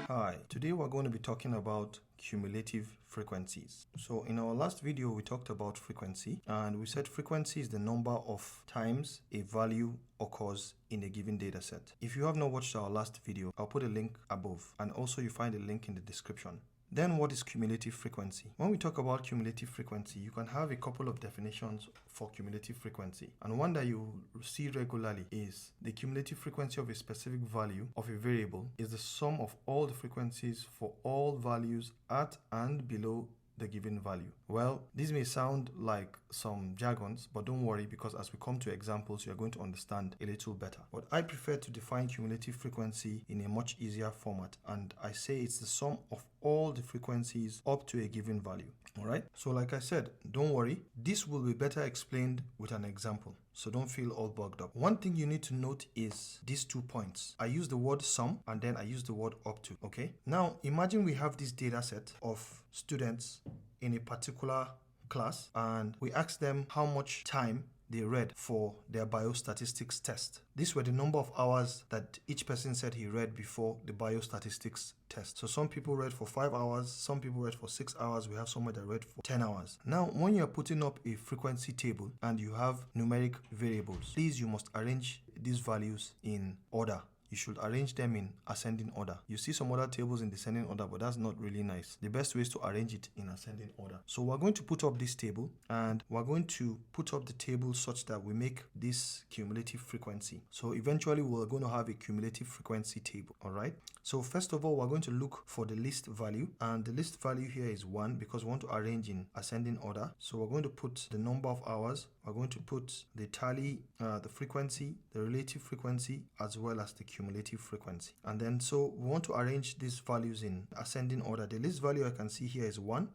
Hi, today we're going to be talking about cumulative frequencies. So in our last video we talked about frequency, and we said frequency is the number of times a value occurs in a given data set. If you have not watched our last video, I'll put a link above, and also you find a link in the description. Then what is cumulative frequency? When we talk about cumulative frequency, you can have a couple of definitions for cumulative frequency. And one that you see regularly is the cumulative frequency of a specific value of a variable is the sum of all the frequencies for all values at and below the given value. Well, this may sound like some jargons, but don't worry, because as we come to examples, you're going to understand a little better. But I prefer to define cumulative frequency in a much easier format, and I say it's the sum of all the frequencies up to a given value. Alright, so like I said, don't worry, this will be better explained with an example, so don't feel all bugged up. One thing you need to note is these 2 points. I use the word sum and then I use the word up to. Okay, now imagine we have this data set of students in a particular class, and we ask them how much time they read for their biostatistics test. These were the number of hours that each person said he read before the biostatistics test. So some people read for 5 hours, some people read for 6 hours, we have someone that read for 10 hours. Now, when you're putting up a frequency table and you have numeric variables, please, you must arrange these values in order. You should arrange them in ascending order. You see some other tables in descending order, but that's not really nice. The best way is to arrange it in ascending order. So we're going to put up this table, and we're going to put up the table such that we make this cumulative frequency. So eventually we're going to have a cumulative frequency table. All right. So first of all, we're going to look for the least value, and the least value here is 1 because we want to arrange in ascending order. So we're going to put the number of hours, we're going to put the tally, the frequency, the relative frequency, as well as the cumulative frequency. And then so we want to arrange these values in ascending order. The least value I can see here is 1,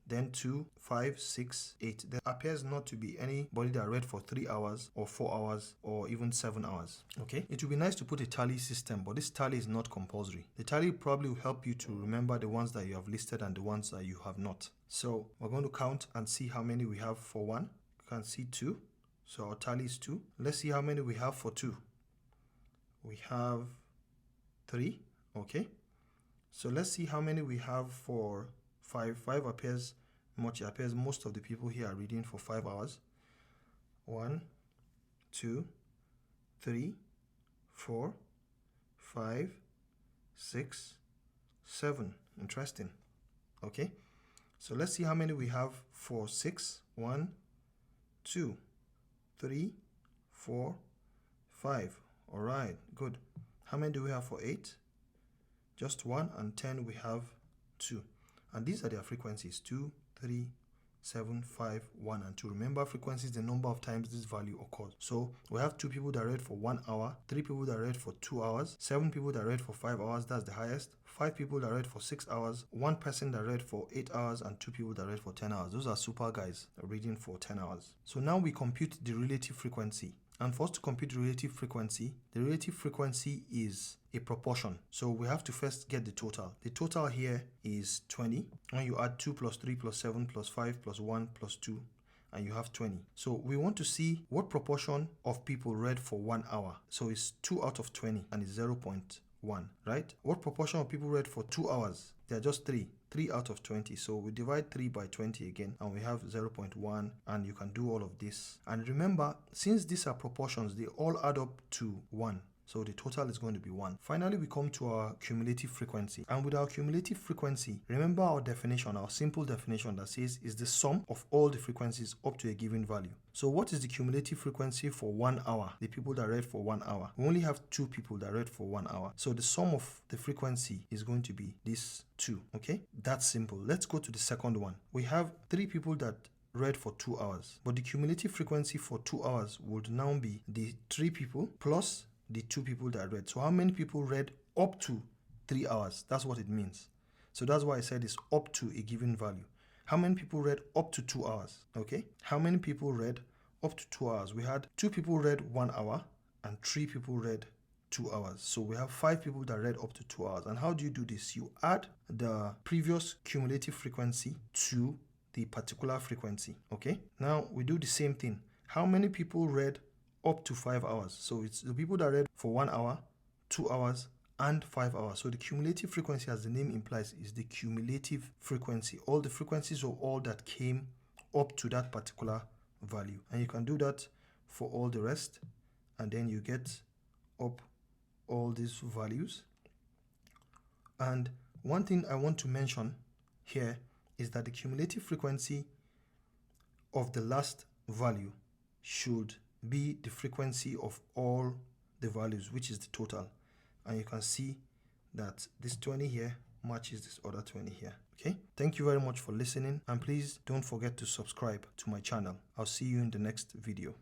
then 2, 5, 6, 8. There appears not to be anybody that read for 3 hours or 4 hours or even 7 hours. Okay, it would be nice to put a tally system, but this tally is not compulsory. The tally probably will help you to remember the ones that you have listed and the ones that you have not. So we're going to count and see how many we have for 1. You can see 2, so our tally is 2. Let's see how many we have for 2. We have 3. Okay, so let's see how many we have for 5. 5 appears most of the people here are reading for 5 hours. 1, 2, 3, 4, 5, 6, 7. Interesting. Okay, so let's see how many we have for 6. 1, 2, 3, 4, 5. All right, good. How many do we have for 8? Just 1. And 10 we have 2. And these are their frequencies: 2, 3, 7, 5, 1, and 2. Remember, frequency is the number of times this value occurs. So we have 2 people that read for 1 hour, 3 people that read for 2 hours, 7 people that read for 5 hours, that's the highest, 5 people that read for 6 hours, 1 person that read for 8 hours, and 2 people that read for 10 hours. Those are super guys reading for 10 hours. So now we compute the relative frequency. And for us to compute the relative frequency is a proportion. So we have to first get the total. The total here is 20. When you add 2 plus 3 plus 7 plus 5 plus 1 plus 2, and you have 20. So we want to see what proportion of people read for 1 hour. So it's 2 out of 20, and it's 0.1, right? What proportion of people read for 2 hours? They are just 3 out of 20. So we divide 3 by 20 again, and we have 0.1, and you can do all of this. And remember, since these are proportions, they all add up to 1. So the total is going to be 1. Finally, we come to our cumulative frequency. And with our cumulative frequency, remember our definition, our simple definition that says is the sum of all the frequencies up to a given value. So what is the cumulative frequency for 1 hour? The people that read for 1 hour. We only have 2 people that read for 1 hour. So the sum of the frequency is going to be this 2. Okay, that's simple. Let's go to the second one. We have 3 people that read for 2 hours, but the cumulative frequency for 2 hours would now be the 3 people plus the 2 people that read. So how many people read up to 3 hours? That's what it means. So that's why I said it's up to a given value. How many people read up to 2 hours? Okay, how many people read up to 2 hours? We had 2 people read 1 hour and 3 people read 2 hours. So we have 5 people that read up to 2 hours. And how do you do this? You add the previous cumulative frequency to the particular frequency. Okay, now we do the same thing. How many people read up to 5 hours? So it's the people that read for 1 hour 2 hours, and 5 hours. So the cumulative frequency, as the name implies, is the cumulative frequency, all the frequencies of all that came up to that particular value. And you can do that for all the rest, and then you get up all these values. And one thing I want to mention here is that the cumulative frequency of the last value should be the frequency of all the values, which is the total. And you can see that this 20 here matches this other 20 here. Okay, thank you very much for listening, and please don't forget to subscribe to my channel. I'll see you in the next video.